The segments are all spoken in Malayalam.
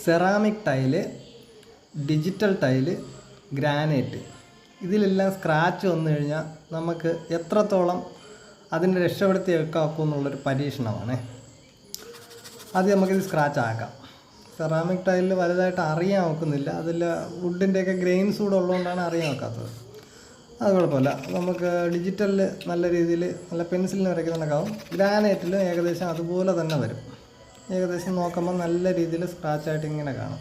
Ceramic tile, digital tile, granite ഇതിലെല്ലാം സ്ക്രാച്ച് വന്നു കഴിഞ്ഞാൽ നമുക്ക് എത്രത്തോളം അതിനെ രക്ഷപ്പെടുത്തി വെക്കാക്കും എന്നുള്ളൊരു പരീക്ഷണമാണ്. ആദ്യം നമുക്കിത് സ്ക്രാച്ച് ആക്കാം. സെറാമിക് ടൈലിൽ വലുതായിട്ട് അറിയാൻ നോക്കുന്നില്ല, അതിൽ വുഡിൻ്റെയൊക്കെ ഗ്രെയിൻസ് കൂടെ ഉള്ളതുകൊണ്ടാണ് അറിയാൻ നോക്കാത്തത്. അത് കുഴപ്പമില്ല. നമുക്ക് ഡിജിറ്റലിൽ നല്ല രീതിയിൽ നല്ല പെൻസിലിന് വരയ്ക്കുന്നുണ്ടാവും. ഗ്രാനൈറ്റിൽ ഏകദേശം അതുപോലെ തന്നെ വരും. ഏകദേശം നോക്കുമ്പോൾ നല്ല രീതിയിൽ സ്ക്രാച്ചായിട്ട് ഇങ്ങനെ കാണും.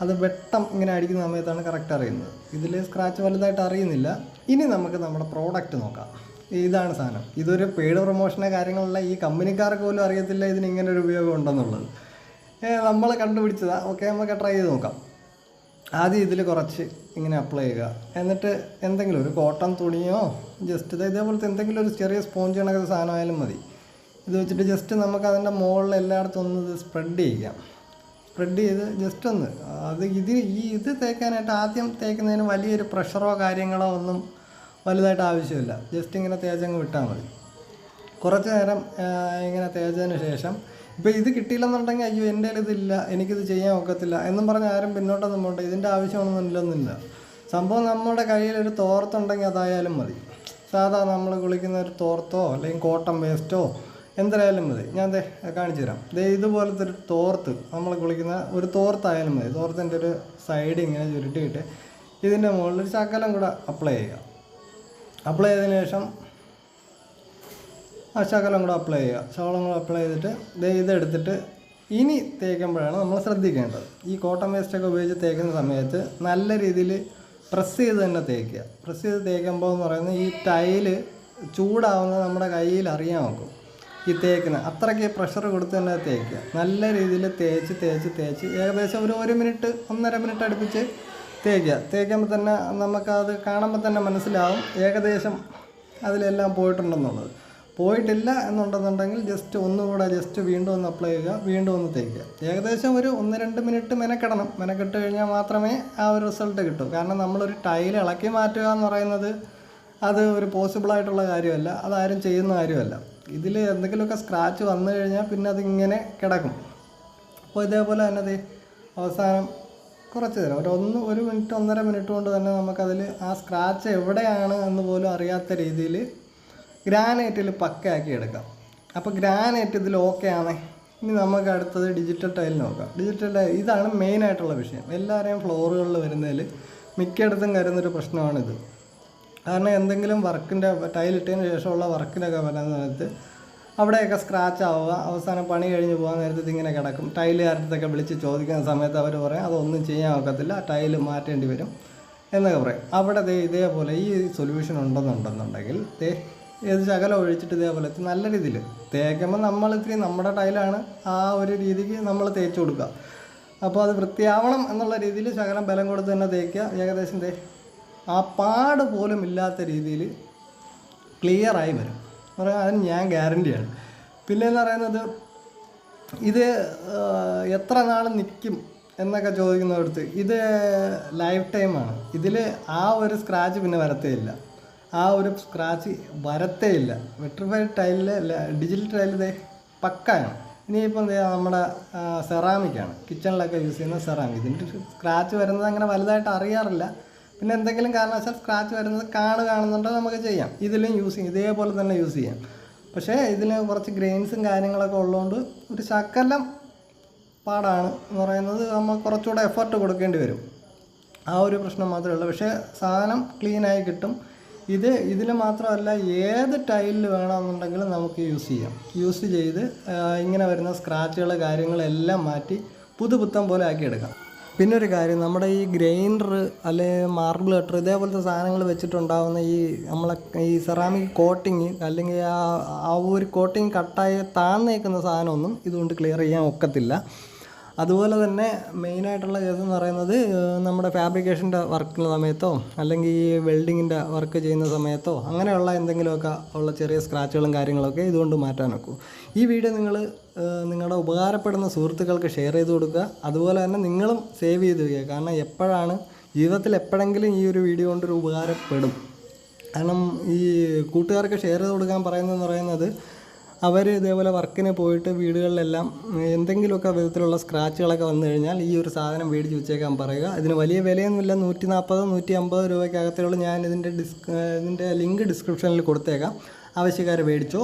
അത് വെട്ടം ഇങ്ങനെ അടിക്കുന്ന സമയത്താണ് കറക്റ്റ് അറിയുന്നത്. ഇതിൽ സ്ക്രാച്ച് വലുതായിട്ട് അറിയുന്നില്ല. ഇനി നമുക്ക് നമ്മുടെ പ്രോഡക്റ്റ് നോക്കാം. ഇതാണ് സാധനം. ഇതൊരു പെയ്ഡ് പ്രൊമോഷനോ കാര്യങ്ങളുള്ള ഈ കമ്പനിക്കാർക്ക് പോലും അറിയത്തില്ല ഇതിന് ഇങ്ങനെ ഒരു ഉപയോഗം ഉണ്ടെന്നുള്ളത്. നമ്മൾ കണ്ടുപിടിച്ചതാണ്. ഓക്കെ, നമുക്ക് ട്രൈ ചെയ്ത് നോക്കാം. ആദ്യം ഇതിൽ കുറച്ച് ഇങ്ങനെ അപ്ലൈ ചെയ്യുക. എന്നിട്ട് എന്തെങ്കിലും ഒരു കോട്ടൺ തുണിയോ ജസ്റ്റ് ഇതേപോലത്തെ എന്തെങ്കിലും ഒരു ചെറിയ സ്പോഞ്ച് കണക്കുന്ന സാധനമായാലും മതി. ഇത് വെച്ചിട്ട് ജസ്റ്റ് നമുക്ക് അതിൻ്റെ മുകളിൽ എല്ലായിടത്തും ഒന്ന് ഇത് സ്പ്രെഡ് ചെയ്യാം. സ്പ്രെഡ് ചെയ്ത് ജസ്റ്റ് ഒന്ന് ഇത് തേക്കാനായിട്ട് ആദ്യം തേക്കുന്നതിന് വലിയൊരു പ്രഷറോ കാര്യങ്ങളോ ഒന്നും വലുതായിട്ട് ആവശ്യമില്ല. ജസ്റ്റ് ഇങ്ങനെ തേച്ചങ്ങ് വിട്ടാൽ മതി. കുറച്ച് നേരം ഇങ്ങനെ തേച്ചതിന് ശേഷം ഇപ്പോൾ ഇത് കിട്ടിയില്ലെന്നുണ്ടെങ്കിൽ അയ്യോ എൻ്റെ ഇതില്ല, എനിക്കിത് ചെയ്യാൻ ഒക്കത്തില്ല എന്നും പറഞ്ഞ് ആരും പിന്നോട്ടൊന്നും പോകണ്ട. ഇതിൻ്റെ ആവശ്യമൊന്നുമില്ലെന്നില്ല. സംഭവം നമ്മുടെ കയ്യിലൊരു തോർത്തുണ്ടെങ്കിൽ അതായാലും മതി. സാധാ നമ്മൾ കുളിക്കുന്ന ഒരു തോർത്തോ അല്ലെങ്കിൽ കോട്ടൺ വേസ്റ്റോ എന്തായാലും മതി. ഞാൻ കാണിച്ചു തരാം. ഇതുപോലത്തെ ഒരു തോർത്ത്, നമ്മൾ കുളിക്കുന്ന ഒരു തോർത്തായാലും മതി. തോർത്തിൻ്റെ ഒരു സൈഡ് ഇങ്ങനെ ചുരുട്ടിയിട്ട് ഇതിൻ്റെ മുകളിൽ ഒരു ശകലം കൂടെ അപ്ലൈ ചെയ്യുക. അപ്ലൈ ചെയ്തതിന് ശേഷം ആ ശകലം കൂടെ അപ്ലൈ ചെയ്യുക. ശകലം കൂടെ അപ്ലൈ ചെയ്തിട്ട് ഇതെടുത്തിട്ട് ഇനി തേക്കുമ്പോഴാണ് നമ്മൾ ശ്രദ്ധിക്കേണ്ടത്. ഈ കോട്ടൺ വേസ്റ്റൊക്കെ ഉപയോഗിച്ച് തേക്കുന്ന സമയത്ത് നല്ല രീതിയിൽ പ്രസ് ചെയ്ത് തന്നെ തേക്കുക. പ്രസ് ചെയ്ത് തേക്കുമ്പോൾ എന്ന് പറയുന്നത് ഈ ടൈല് ചൂടാവുന്നത് നമ്മുടെ കയ്യിൽ അറിയാൻ നോക്കും. ഈ തേക്കുന്ന അത്രയ്ക്ക് പ്രഷർ കൊടുത്ത് തന്നെ തേക്കുക. നല്ല രീതിയിൽ തേച്ച് ഏകദേശം ഒരു 1 മിനിറ്റ് 1.5 മിനിറ്റ് അടുപ്പിച്ച് തേക്കുക. തേക്കുമ്പോൾ തന്നെ നമുക്കത് കാണുമ്പോൾ തന്നെ മനസ്സിലാവും ഏകദേശം അതിലെല്ലാം പോയിട്ടുണ്ടെന്നുള്ളത്. പോയിട്ടില്ല എന്നുണ്ടെന്നുണ്ടെങ്കിൽ ജസ്റ്റ് ഒന്നുകൂടെ വീണ്ടും ഒന്ന് അപ്ലൈ ചെയ്യുക, വീണ്ടും ഒന്ന് തേക്കുക. ഏകദേശം ഒരു 1-2 മിനിറ്റ് മെനക്കെടണം. മെനക്കെട്ട് കഴിഞ്ഞാൽ മാത്രമേ ആ ഒരു റിസൾട്ട് കിട്ടൂ. കാരണം നമ്മളൊരു ടൈൽ ഇളക്കി മാറ്റുക എന്ന് പറയുന്നത് അത് ഒരു പോസിബിളായിട്ടുള്ള കാര്യമല്ല, അതാരും ചെയ്യുന്ന കാര്യമല്ല. ഇതിൽ എന്തെങ്കിലുമൊക്കെ സ്ക്രാച്ച് വന്നു കഴിഞ്ഞാൽ പിന്നെ അതിങ്ങനെ കിടക്കും. അപ്പോൾ ഇതേപോലെ തന്നെ അവസാനം കുറച്ച് നേരം ഒരു മിനിറ്റ് 1.5 മിനിറ്റ് കൊണ്ട് തന്നെ നമുക്കതിൽ ആ സ്ക്രാച്ച് എവിടെയാണ് എന്ന് പോലും അറിയാത്ത രീതിയിൽ ഗ്രാനൈറ്റിൽ പക്കയാക്കി എടുക്കാം. അപ്പോൾ ഗ്രാനൈറ്റ് ഇതിൽ ഓക്കെ ആണ്. ഇനി നമുക്ക് അടുത്തത് ഡിജിറ്റൽ ടൈൽ നോക്കാം. ഡിജിറ്റൽ ടൈൽ ഇതാണ് മെയിനായിട്ടുള്ള വിഷയം. എല്ലാവരെയും ഫ്ലോറുകളിൽ വരുന്നതിൽ മിക്കയിടത്തും വരുന്നൊരു പ്രശ്നമാണിത്. കാരണം എന്തെങ്കിലും വർക്കിൻ്റെ ടൈലിട്ടതിന് ശേഷമുള്ള വർക്കിനൊക്കെ വരുന്ന സമയത്ത് അവിടെയൊക്കെ സ്ക്രാച്ച് ആവുക, അവസാനം പണി കഴിഞ്ഞ് പോകാൻ നേരത്തെ ഇങ്ങനെ കിടക്കും. ടൈലുകാരത്തൊക്കെ വിളിച്ച് ചോദിക്കുന്ന സമയത്ത് അവർ പറയും അതൊന്നും ചെയ്യാൻ ഒക്കത്തില്ല, ടൈല് മാറ്റേണ്ടി വരും എന്നൊക്കെ പറയും. അവിടെ ഇതേപോലെ ഈ സൊല്യൂഷൻ ഉണ്ടെന്നുണ്ടെങ്കിൽ ഏത് ശകലം ഒഴിച്ചിട്ട് ഇതേപോലെ നല്ല രീതിയിൽ തേക്കുമ്പോൾ നമ്മുടെ ടൈലാണ് ആ ഒരു രീതിക്ക് നമ്മൾ തേച്ച് കൊടുക്കുക. അപ്പോൾ അത് വൃത്തിയാവണം എന്നുള്ള രീതിയിൽ ശകലം ബലം കൊടുത്ത് തന്നെ തേക്കുക. ഏകദേശം ആ പാട് പോലും ഇല്ലാത്ത രീതിയിൽ ക്ലിയറായി വരും. അതിന് ഞാൻ ഗ്യാരണ്ടിയാണ്. പിന്നെയെന്ന് പറയുന്നത് ഇത് എത്ര നാൾ നിൽക്കും എന്നൊക്കെ ചോദിക്കുന്നവർക്ക് ഇത് ലൈഫ് ടൈമാണ്. ഇതിൽ ആ ഒരു സ്ക്രാച്ച് പിന്നെ വരത്തേയില്ല. ആ ഒരു സ്ക്രാച്ച് വരത്തേയില്ല. വെട്രിഫൈഡ് ടൈലിൽ ഡിജിറ്റൽ ടൈലിൽ പക്കയാണ്. ഇനിയിപ്പോൾ നമ്മുടെ സെറാമിക്കാണ്, കിച്ചണിലൊക്കെ യൂസ് ചെയ്യുന്ന സെറാമിക്. ഇതിൻ്റെ സ്ക്രാച്ച് വരുന്നത് അങ്ങനെ വലുതായിട്ട് അറിയാറില്ല. പിന്നെ എന്തെങ്കിലും കാരണവശാൽ സ്ക്രാച്ച് വരുന്നത് കാണുന്നുണ്ടെങ്കിൽ നമുക്ക് ചെയ്യാം. ഇതിലും യൂസ് ചെയ്യും, ഇതേപോലെ തന്നെ യൂസ് ചെയ്യാം. പക്ഷേ ഇതിൽ കുറച്ച് ഗ്രെയിൻസും കാര്യങ്ങളൊക്കെ ഉള്ളതുകൊണ്ട് ഒരു ശകലം പാടാണ് എന്ന് പറയുന്നത്. നമ്മൾ കുറച്ചുകൂടെ എഫർട്ട് കൊടുക്കേണ്ടി വരും. ആ ഒരു പ്രശ്നം മാത്രമേ ഉള്ളൂ. പക്ഷേ സാധനം ക്ലീനായി കിട്ടും. ഇതിൽ മാത്രമല്ല ഏത് ടൈലിൽ വേണമെന്നുണ്ടെങ്കിലും നമുക്ക് യൂസ് ചെയ്ത് ഇങ്ങനെ വരുന്ന സ്ക്രാച്ചുകൾ കാര്യങ്ങളെല്ലാം മാറ്റി പുതുപുത്തം പോലെ ആക്കിയെടുക്കാം. പിന്നെ ഒരു കാര്യം, നമ്മുടെ ഈ ഗ്രൈൻഡർ അല്ലെങ്കിൽ മാർബിൾ കട്ടർ ഇതേപോലത്തെ സാധനങ്ങൾ വെച്ചിട്ടുണ്ടാകുന്ന ഈ സെറാമിക് കോട്ടിങ് അല്ലെങ്കിൽ ആ ഒരു കോട്ടിങ് കട്ടായി താന്നേക്കുന്ന സാധനമൊന്നും ഇതുകൊണ്ട് ക്ലിയർ ചെയ്യാൻ ഒക്കത്തില്ല. അതുപോലെ തന്നെ മെയിനായിട്ടുള്ള കേസ് എന്ന് പറയുന്നത് നമ്മുടെ ഫാബ്രിക്കേഷൻ്റെ വർക്കിൻ്റെ സമയത്തോ അല്ലെങ്കിൽ ഈ വെൽഡിങ്ങിൻ്റെ വർക്ക് ചെയ്യുന്ന സമയത്തോ അങ്ങനെയുള്ള എന്തെങ്കിലുമൊക്കെ ഉള്ള ചെറിയ സ്ക്രാച്ചുകളും കാര്യങ്ങളൊക്കെ ഇതുകൊണ്ട് മാറ്റാൻ നോക്കൂ. ഈ വീഡിയോ നിങ്ങളുടെ ഉപകാരപ്പെടുന്ന സുഹൃത്തുക്കൾക്ക് ഷെയർ ചെയ്ത് കൊടുക്കുക. അതുപോലെ തന്നെ നിങ്ങളും സേവ് ചെയ്ത് വയ്ക്കുക. കാരണം ജീവിതത്തിൽ എപ്പോഴെങ്കിലും ഈ ഒരു വീഡിയോ കൊണ്ടൊരു ഉപകാരപ്പെടും. കാരണം ഈ കൂട്ടുകാർക്ക് ഷെയർ ചെയ്ത് കൊടുക്കാൻ പറയുന്നത് അവർ ഇതേപോലെ വർക്കിന് പോയിട്ട് വീടുകളിലെല്ലാം എന്തെങ്കിലുമൊക്കെ വിധത്തിലുള്ള സ്ക്രാച്ചുകളൊക്കെ വന്നു കഴിഞ്ഞാൽ ഈ ഒരു സാധനം മേടിച്ച് വെച്ചേക്കാൻ പറയുക. ഇതിന് വലിയ വിലയൊന്നുമില്ല, 140 150 രൂപയ്ക്കകത്തേ ഉള്ളൂ. ഞാൻ ഇതിൻ്റെ ലിങ്ക് ഡിസ്ക്രിപ്ഷനിൽ കൊടുത്തേക്കാം, ആവശ്യക്കാരെ മേടിച്ചോ.